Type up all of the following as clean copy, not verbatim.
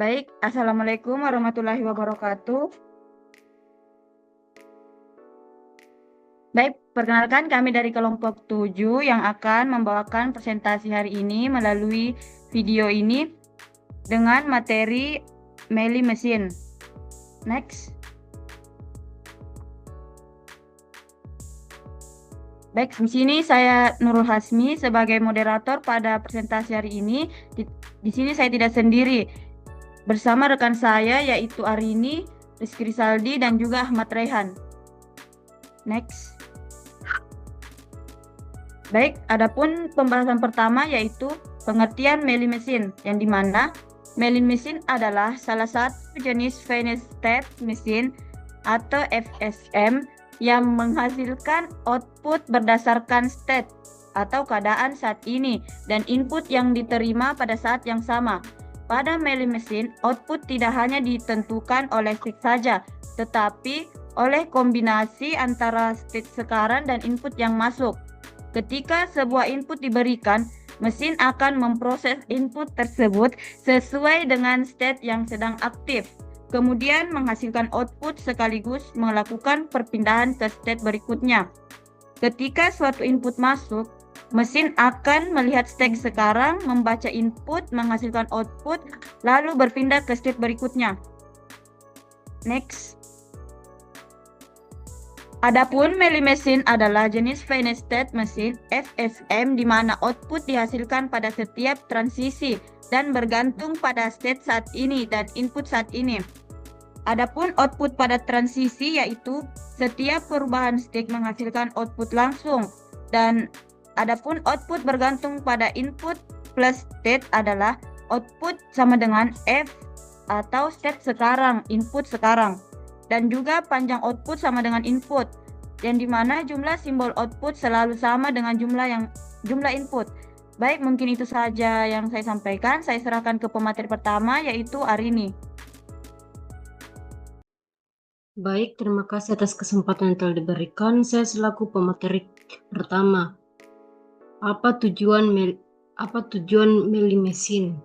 Baik, Assalamualaikum warahmatullahi wabarakatuh. Baik, perkenalkan kami dari kelompok 7 yang akan membawakan presentasi hari ini melalui video ini dengan materi Meli Mesin. Next. Baik, di sini saya Nurul Hasmi sebagai moderator pada presentasi hari ini. Di sini saya tidak sendiri. Bersama rekan saya yaitu Arini, Rizky Rizaldi, dan juga Ahmad Rehan. Next. Baik, adapun pembahasan pertama yaitu pengertian Meli mesin, yang dimana Meli mesin adalah salah satu jenis finite state mesin atau FSM yang menghasilkan output berdasarkan state atau keadaan saat ini dan input yang diterima pada saat yang sama. Pada Meli mesin, output tidak hanya ditentukan oleh state saja, tetapi oleh kombinasi antara state sekarang dan input yang masuk. Ketika sebuah input diberikan, mesin akan memproses input tersebut sesuai dengan state yang sedang aktif, kemudian menghasilkan output sekaligus melakukan perpindahan ke state berikutnya. Ketika suatu input masuk, mesin akan melihat state sekarang, membaca input, menghasilkan output, lalu berpindah ke state berikutnya. Next. Adapun Meli mesin adalah jenis finite state mesin FSM di mana output dihasilkan pada setiap transisi dan bergantung pada state saat ini dan input saat ini. Adapun output pada transisi yaitu setiap perubahan state menghasilkan output langsung, dan adapun output bergantung pada input plus state adalah output sama dengan F atau state sekarang, input sekarang. Dan juga panjang output sama dengan input, yang dimana jumlah simbol output selalu sama dengan jumlah input. Baik, mungkin itu saja yang saya sampaikan. Saya serahkan ke pemateri pertama yaitu Arini. Baik, terima kasih atas kesempatan yang telah diberikan. Saya selaku pemateri pertama. Apa tujuan Meli mesin?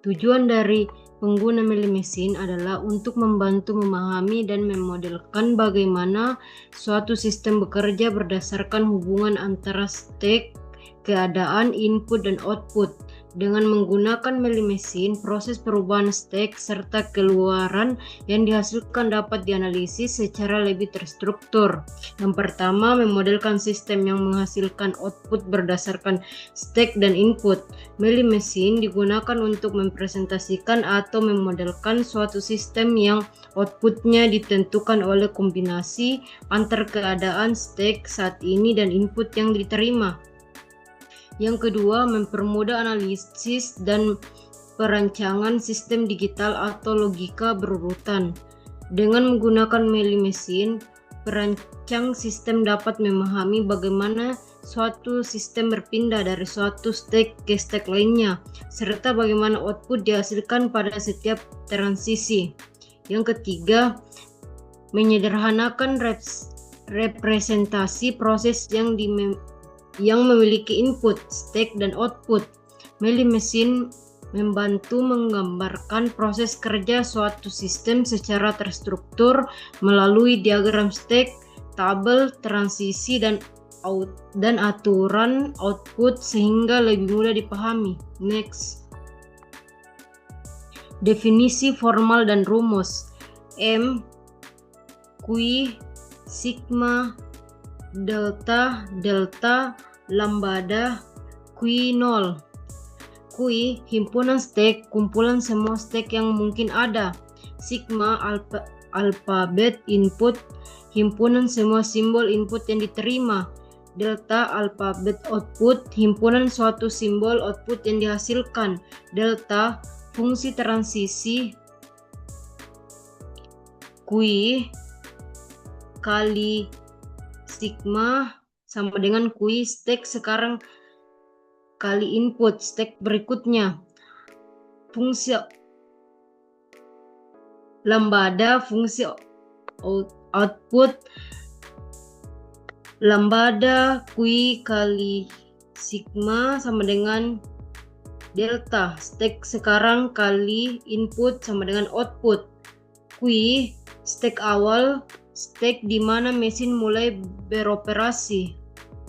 Tujuan dari pengguna Meli mesin adalah untuk membantu memahami dan memodelkan bagaimana suatu sistem bekerja berdasarkan hubungan antara state, keadaan, input, dan output. Dengan menggunakan Meli mesin, proses perubahan state serta keluaran yang dihasilkan dapat dianalisis secara lebih terstruktur. Yang pertama, memodelkan sistem yang menghasilkan output berdasarkan state dan input. Meli mesin digunakan untuk mempresentasikan atau memodelkan suatu sistem yang outputnya ditentukan oleh kombinasi antar keadaan state saat ini dan input yang diterima. Yang kedua, mempermudah analisis dan perancangan sistem digital atau logika berurutan. Dengan menggunakan Meli mesin, perancang sistem dapat memahami bagaimana suatu sistem berpindah dari suatu state ke state lainnya, serta bagaimana output dihasilkan pada setiap transisi. Yang ketiga, menyederhanakan representasi proses yang memiliki input, state, dan output. Meli mesin membantu menggambarkan proses kerja suatu sistem secara terstruktur melalui diagram state, tabel, transisi, dan aturan output sehingga lebih mudah dipahami. Next. Definisi formal dan rumus. M, Q, sigma, delta, lambda, Q0. Q, himpunan state, kumpulan semua state yang mungkin ada. Sigma, alfabet input, himpunan semua simbol input yang diterima. Delta, alfabet output, himpunan suatu simbol output yang dihasilkan. Delta, fungsi transisi. Q kali sigma sama dengan Q state sekarang kali input state berikutnya. Fungsi lambda, fungsi output lambda Q kali sigma sama dengan Delta, state sekarang kali input sama dengan output. Q, state awal, state di mana mesin mulai beroperasi.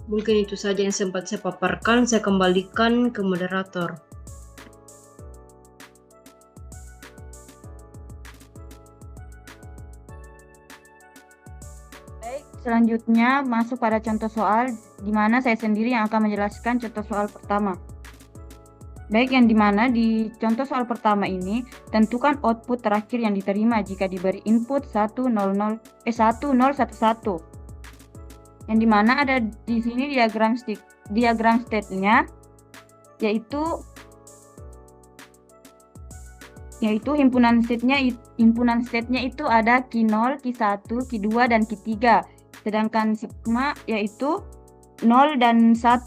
Mungkin itu saja yang sempat saya paparkan, saya kembalikan ke moderator. Baik, selanjutnya masuk pada contoh soal di mana saya sendiri yang akan menjelaskan contoh soal pertama. Baik, yang dimana di contoh soal pertama ini, tentukan output terakhir yang diterima jika diberi input 1011. Yang dimana ada di sini diagram state-nya, yaitu himpunan state-nya itu ada Q0, Q1, Q2, dan Q3. Sedangkan sigma yaitu 0 dan 1.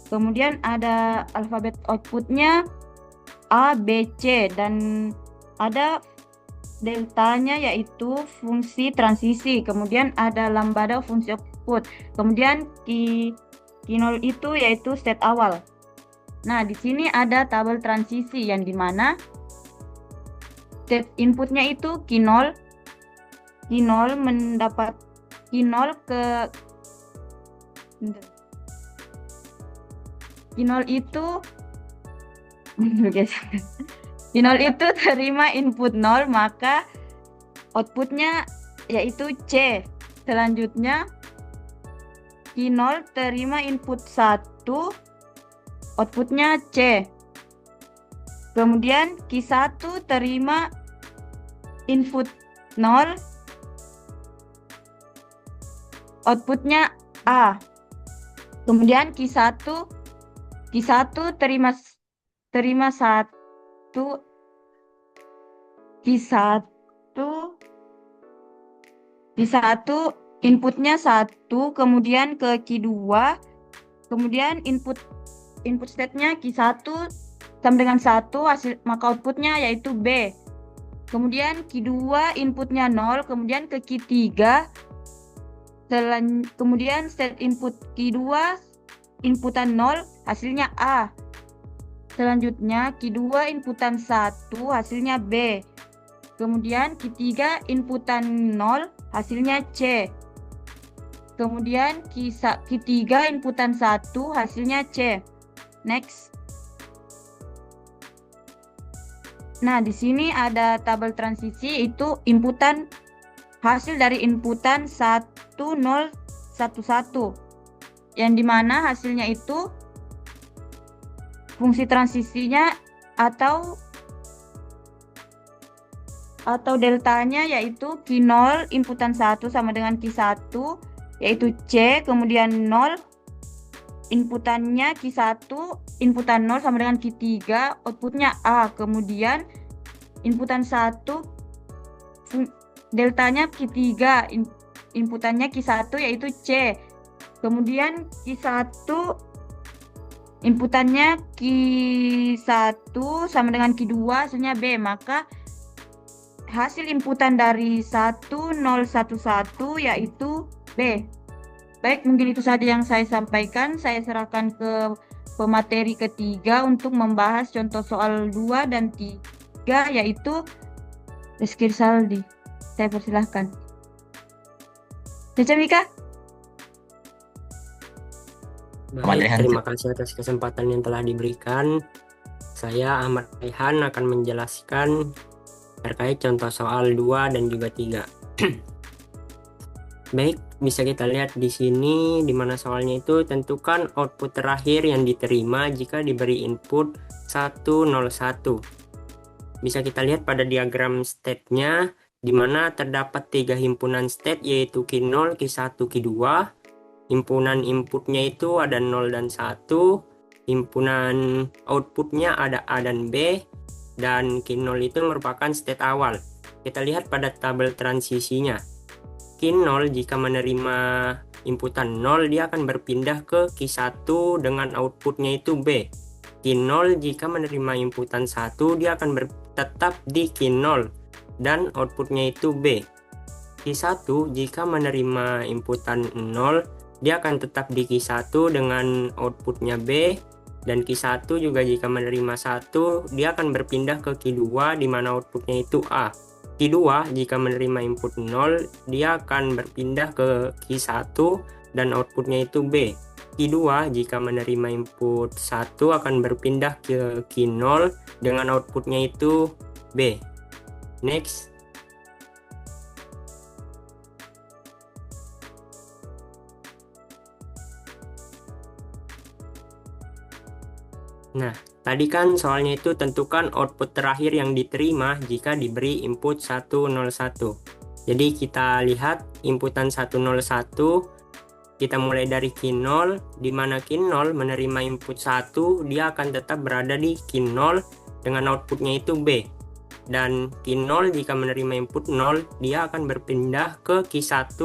Kemudian ada alfabet outputnya A, B, C, dan ada deltanya yaitu fungsi transisi. Kemudian ada lambda fungsi output. Kemudian Q0 itu yaitu state awal. Nah, di sini ada tabel transisi yang dimana state inputnya itu Q0 mendapat Q0 itu Q0 itu terima input 0, maka outputnya yaitu C. Selanjutnya Q0 terima input 1, outputnya C. Kemudian Q1 terima input 0, outputnya A. Kemudian Q1 terima 1, Q1 inputnya 1, kemudian ke Q2, kemudian input state-nya Q1 sama dengan 1, maka outputnya yaitu B. Kemudian Q2 inputnya 0, kemudian ke Q3, kemudian state input Q2 inputan 0, hasilnya A. Selanjutnya Q2 inputan 1, hasilnya B. Kemudian Q3 inputan 0, hasilnya C. Kemudian Q3 inputan 1, hasilnya C. Next. Nah, di sini ada tabel transisi, itu hasil dari inputan 1011, yang dimana hasilnya itu fungsi transisinya atau deltanya yaitu Q0 inputan 1 sama dengan Q1 yaitu C, kemudian 0 inputannya Q1 inputan 0 sama dengan Q3, outputnya A. Kemudian inputan 1 deltanya Q3, inputannya Q1 yaitu C. Kemudian Q1 inputannya Q1 sama dengan Q2, hasilnya B. Maka hasil inputan dari 1011 yaitu B. Baik, mungkin itu saja yang saya sampaikan. Saya serahkan ke pemateri ketiga untuk membahas contoh soal 2 dan 3 yaitu Rizky Saldi. Saya persilahkan. Caca Mika. Baik, terima kasih atas kesempatan yang telah diberikan. Saya Ahmad Raihan akan menjelaskan terkait contoh soal 2 dan juga 3. Baik, bisa kita lihat di sini di mana soalnya itu tentukan output terakhir yang diterima jika diberi input 101. Bisa kita lihat pada diagram state-nya di mana terdapat 3 himpunan state yaitu Q0, Q1, Q2. Himpunan inputnya itu ada 0 dan 1. Himpunan outputnya ada A dan B. Dan Q0 itu merupakan state awal. Kita lihat pada tabel transisinya. Q0 jika menerima inputan 0, dia akan berpindah ke Q1 dengan outputnya itu B. Q0 jika menerima inputan 1, dia akan tetap di Q0 dan outputnya itu B. Q1 jika menerima inputan 0, dia akan tetap di Q1 dengan outputnya B. Dan Q1 juga jika menerima 1, dia akan berpindah ke Q2 di mana outputnya itu A. Q2 jika menerima input 0, dia akan berpindah ke Q1 dan outputnya itu B. Q2 jika menerima input 1 akan berpindah ke Q0 dengan outputnya itu B. Next. Nah, tadi kan soalnya itu tentukan output terakhir yang diterima jika diberi input 101. Jadi kita lihat inputan 101, kita mulai dari Q0, di mana Q0 menerima input 1, dia akan tetap berada di Q0 dengan outputnya itu B. Dan Q0 jika menerima input 0, dia akan berpindah ke Q1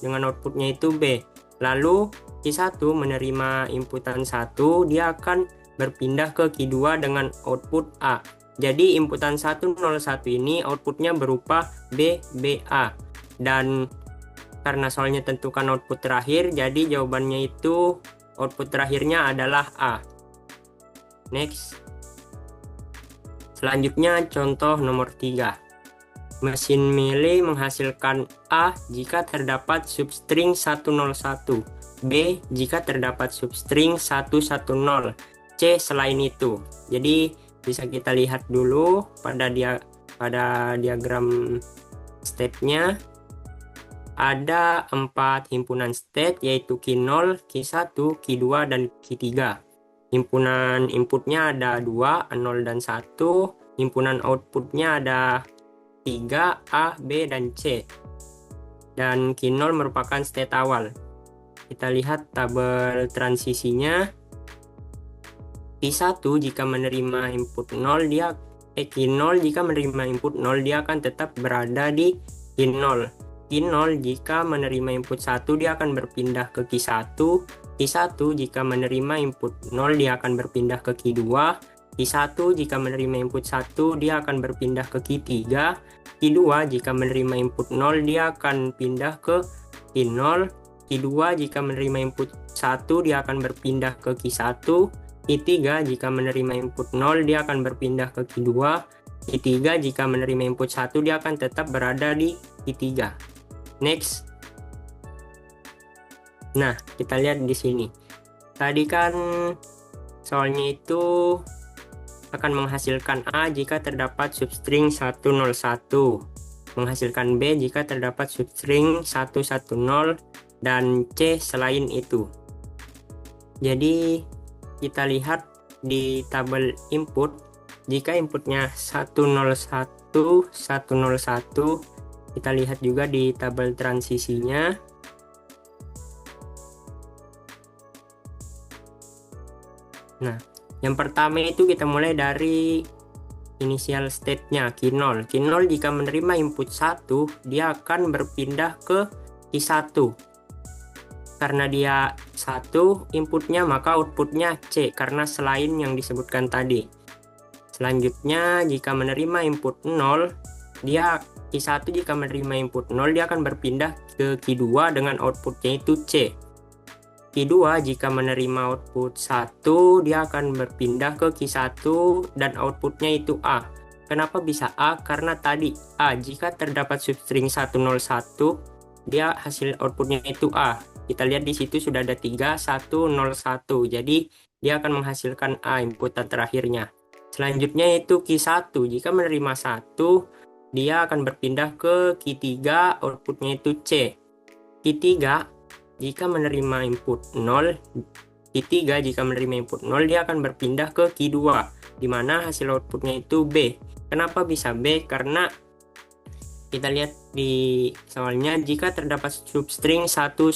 dengan outputnya itu B. Lalu Q1 menerima inputan 1, dia akan berpindah ke Q2 dengan output A. Jadi inputan 101 ini outputnya berupa B, BA. Dan karena soalnya tentukan output terakhir, jadi jawabannya itu output terakhirnya adalah A. Next. Selanjutnya contoh nomor 3. Mesin Melee menghasilkan A jika terdapat substring 101, B jika terdapat substring 110, C selain itu. Jadi bisa kita lihat dulu pada diagram state-nya ada 4 himpunan state, yaitu Q0, Q1, Q2, dan Q3. Himpunan inputnya ada 2, 0 dan 1. Himpunan outputnya ada 3, A, B, dan C. Dan Q0 merupakan state awal. Kita lihat tabel transisinya. Q1 jika menerima input 0, Q0 jika menerima input 0, dia akan tetap berada di Q0. Q0 jika menerima input 1, dia akan berpindah ke Q1. Q1 jika menerima input 0, dia akan berpindah ke Q2. Q1 jika menerima input 1, dia akan berpindah ke Q3. Q2 jika menerima input 0, dia akan pindah ke Q0. Q2 jika menerima input 1, dia akan berpindah ke Q1. Q3 jika menerima input 0, dia akan berpindah ke Q2. Q3 jika menerima input 1, dia akan tetap berada di Q3. Next. Nah, kita lihat di sini. Tadi kan soalnya itu akan menghasilkan A jika terdapat substring 101, menghasilkan B jika terdapat substring 110, dan C selain itu. Jadi kita lihat di tabel input, jika inputnya 101, 101, kita lihat juga di tabel transisinya. Nah, yang pertama itu kita mulai dari initial state-nya Q0. Q0 jika menerima input 1, dia akan berpindah ke Q1. Karena dia 1 inputnya, maka outputnya C karena selain yang disebutkan tadi. Selanjutnya jika menerima input 0, Q1 jika menerima input 0, dia akan berpindah ke Q2 dengan outputnya itu C. Q2 jika menerima output 1, dia akan berpindah ke Q1 dan outputnya itu A. Kenapa bisa A? Karena tadi A jika terdapat substring 101, dia hasil outputnya itu A. Kita lihat di situ sudah ada 3, 1, 0, 1. Jadi dia akan menghasilkan A inputan terakhirnya. Selanjutnya itu Q1. Jika menerima 1, dia akan berpindah ke Q3, outputnya itu C. Q3 jika menerima input 0, Q3 jika menerima input 0, dia akan berpindah ke Q2, di mana hasil outputnya itu B. Kenapa bisa B? Karena kita lihat di soalnya, jika terdapat substring 110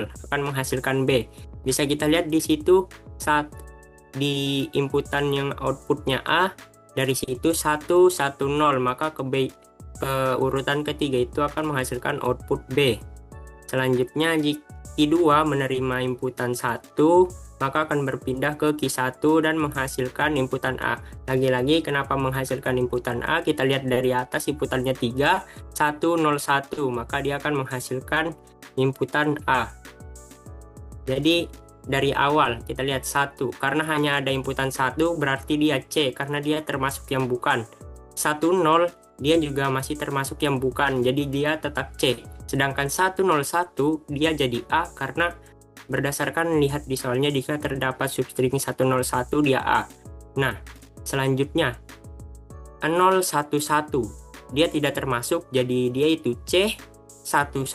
akan menghasilkan B. Bisa kita lihat di situ saat di inputan yang outputnya A, dari situ 110, maka ke urutan ketiga itu akan menghasilkan output B. Selanjutnya jika Q2 menerima inputan 1, maka akan berpindah ke Q1 dan menghasilkan inputan A. Lagi-lagi kenapa menghasilkan inputan A? Kita lihat dari atas inputannya 3, 1, 0, 1, maka dia akan menghasilkan inputan A. Jadi dari awal. Kita lihat 1, karena hanya ada inputan 1 berarti dia C, karena dia termasuk yang bukan. 1, 0, dia juga masih termasuk yang bukan, jadi dia tetap C. Sedangkan 101 dia jadi A, karena berdasarkan lihat di soalnya jika terdapat substring 101 dia A. Nah, selanjutnya 011 dia tidak termasuk, jadi dia itu C. 110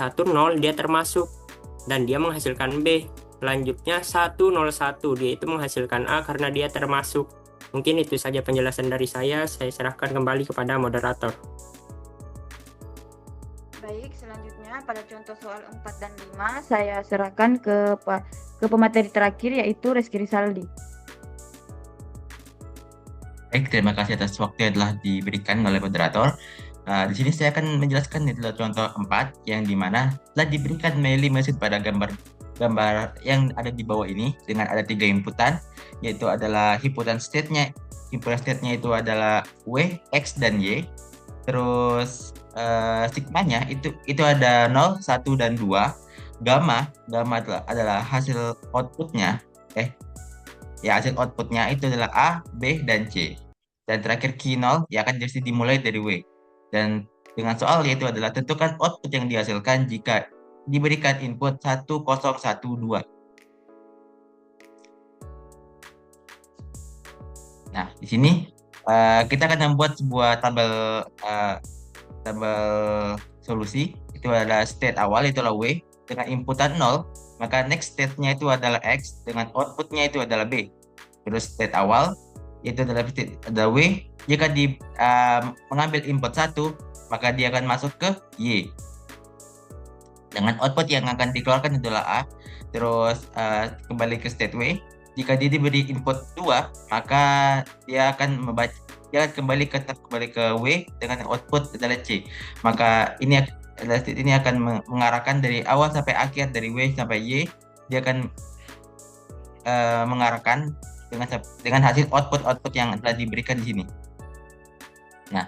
dia termasuk dan dia menghasilkan B. Selanjutnya 101 dia itu menghasilkan A karena dia termasuk. Mungkin itu saja penjelasan dari saya serahkan kembali kepada moderator. Baik, selanjutnya pada contoh soal 4 dan 5 saya serahkan ke pemateri terakhir yaitu Reski Rizaldi. Baik, terima kasih atas waktu yang telah diberikan oleh moderator. Di sini saya akan menjelaskan adalah contoh 4 yang dimana telah diberikan Meili mesin pada gambar yang ada di bawah ini dengan ada 3 inputan, yaitu adalah inputan state-nya itu adalah W, X, dan Y. Terus sigmanya itu ada 0, 1, dan 2. Gamma adalah hasil outputnya. Hasil outputnya itu adalah A, B, dan C. Dan terakhir Q0 ya akan jadi dimulai dari W. Dan dengan soal yaitu adalah tentukan output yang dihasilkan jika diberikan input 1012. Nah, di sini kita akan membuat sebuah tabel solusi. Itu adalah state awal itu adalah W dengan inputan 0, maka next state-nya itu adalah X dengan outputnya itu adalah B. Terus state awal itu adalah W. Jika mengambil input 1, maka dia akan masuk ke Y. Dengan output yang akan dikeluarkan adalah A. Terus kembali ke state W. Jika dia diberi input 2, maka dia akan kembali ke W dengan output adalah C. Maka ini akan mengarahkan dari awal sampai akhir, dari W sampai Y. Dia akan mengarahkan dengan hasil output yang telah diberikan di sini. Nah,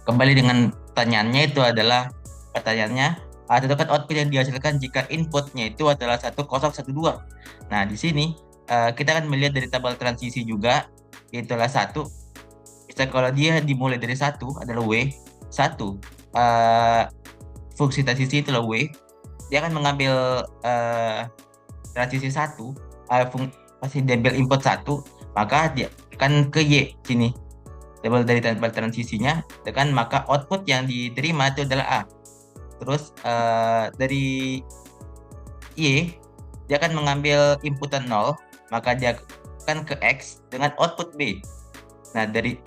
kembali dengan pertanyaannya itu adalah tentukan output yang dihasilkan jika inputnya itu adalah 1012. Nah, di sini kita akan melihat dari tabel transisi juga, itulah 1. Bisa kalau dia dimulai dari 1 adalah W, 1 fungsi transisi itulah W, dia akan mengambil transisi 1, pasti diambil input 1, maka dia akan ke Y sini. Dari tabel transisinya tekan, maka output yang diterima itu adalah A. Terus dari Y dia akan mengambil inputan 0, maka dia akan ke X dengan output B. Nah, dari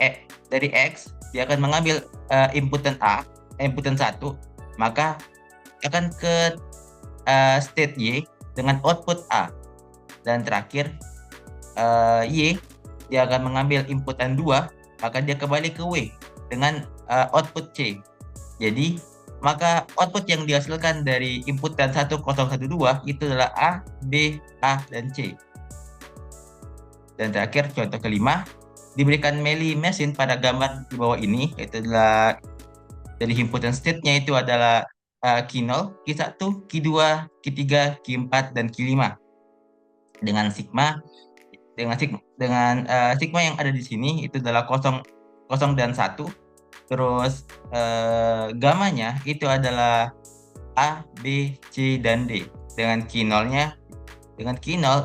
X dia akan mengambil inputan 1, maka akan ke state Y dengan output A. Dan terakhir Y dia akan mengambil inputan 2, maka dia kembali ke W dengan output C. Jadi maka output yang dihasilkan dari inputan 1012 itu adalah A, B, A, dan C. Dan terakhir contoh kelima, diberikan Meili mesin pada gambar di bawah ini, yaitu adalah dari inputan state-nya itu adalah Q0, Q1, Q2, Q3, Q4, dan Q5. Dengan sigma yang ada di sini itu adalah 0 dan 1. Terus gamanya itu adalah A, B, C, dan D. Dengan Q0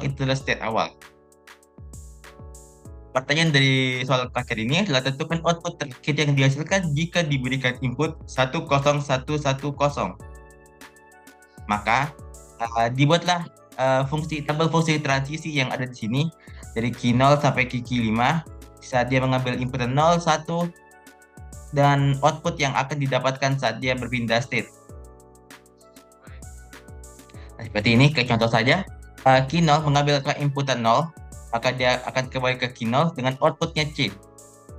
itu adalah state awal. Pertanyaan dari soal terakhir ini adalah tentukan output terakhir yang dihasilkan jika diberikan input 10110. Maka dibuatlah tabel fungsi transisi yang ada di sini dari Q0 sampai Q5 saat dia mengambil input 0, 1, dan output yang akan didapatkan saat dia berpindah state. Nah, seperti ini, ke contoh saja. Q0 mengambil inputan 0, maka dia akan kembali ke Q0 dengan outputnya C.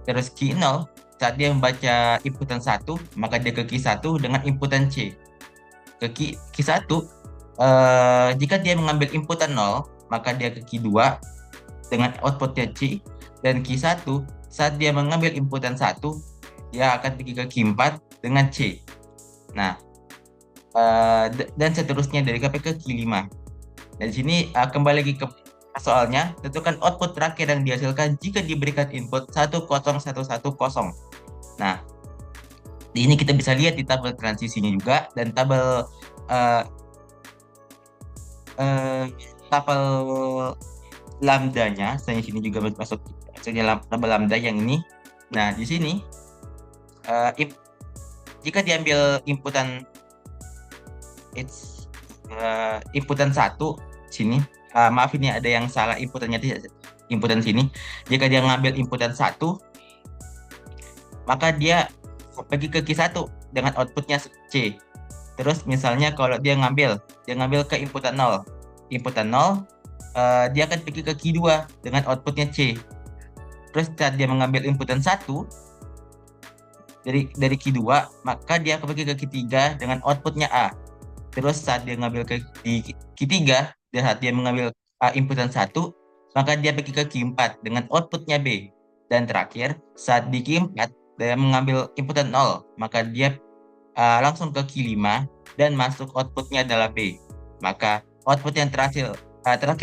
Terus Q0 saat dia membaca inputan 1, maka dia ke Q1 dengan inputan C. Ke Q1 jika dia mengambil inputan 0, maka dia ke Q2 dengan outputnya C. Dan Q1 saat dia mengambil inputan 1, dia akan pergi ke Q4 dengan C. Nah, dan seterusnya dari KP ke Q5. Dan di sini kembali lagi ke soalnya, tentukan output terakhir yang dihasilkan jika diberikan input 10110. Nah, di ini kita bisa lihat di tabel transisinya juga, dan tabel lambdanya, saya sini juga masuk tabel lambda yang ini. Nah, di sini jika diambil inputan satu sini, maaf ini ada yang salah inputannya, inputan sini. Jika dia ngambil inputan 1, maka dia pergi ke Q1 dengan outputnya C. Terus misalnya kalau dia ngambil ke inputan 0, dia akan pergi ke Q2 dengan outputnya C. Terus saat dia mengambil inputan 1 dari Q2, maka dia akan pergi ke Q3 dengan outputnya A. Terus saat dia mengambil di Q3, saat dia mengambil inputan 1, maka dia pergi ke Q4 dengan outputnya B. Dan terakhir, saat di Q4 dia mengambil inputan 0, maka dia langsung ke Q5 dan masuk outputnya adalah B. Maka output yang terakhir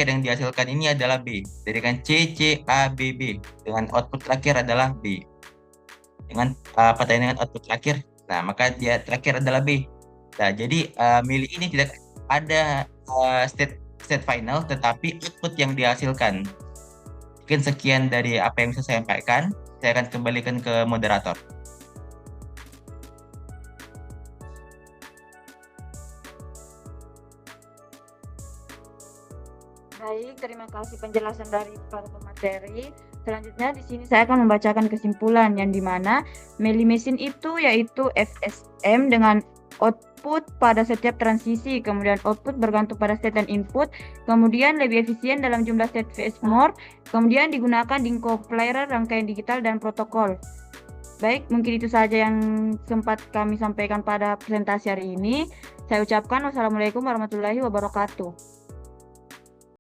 yang dihasilkan ini adalah B. Jadi kan C, C, A, B, B. Dengan output terakhir adalah B. Dengan pertanyaan dengan output terakhir, nah maka dia terakhir adalah B. Nah, jadi milih ini tidak ada state final, tetapi output yang dihasilkan. Mungkin sekian dari apa yang bisa saya sampaikan. Saya akan kembalikan ke moderator. Baik, terima kasih penjelasan dari para pemateri. Selanjutnya di sini saya akan membacakan kesimpulan yang dimana Meli-Mesin itu yaitu FSM dengan output pada setiap transisi, kemudian output bergantung pada state dan input, kemudian lebih efisien dalam jumlah state vs more, kemudian digunakan di compiler rangkaian digital dan protokol. Baik, mungkin itu saja yang sempat kami sampaikan pada presentasi hari ini. Saya ucapkan wassalamualaikum warahmatullahi wabarakatuh.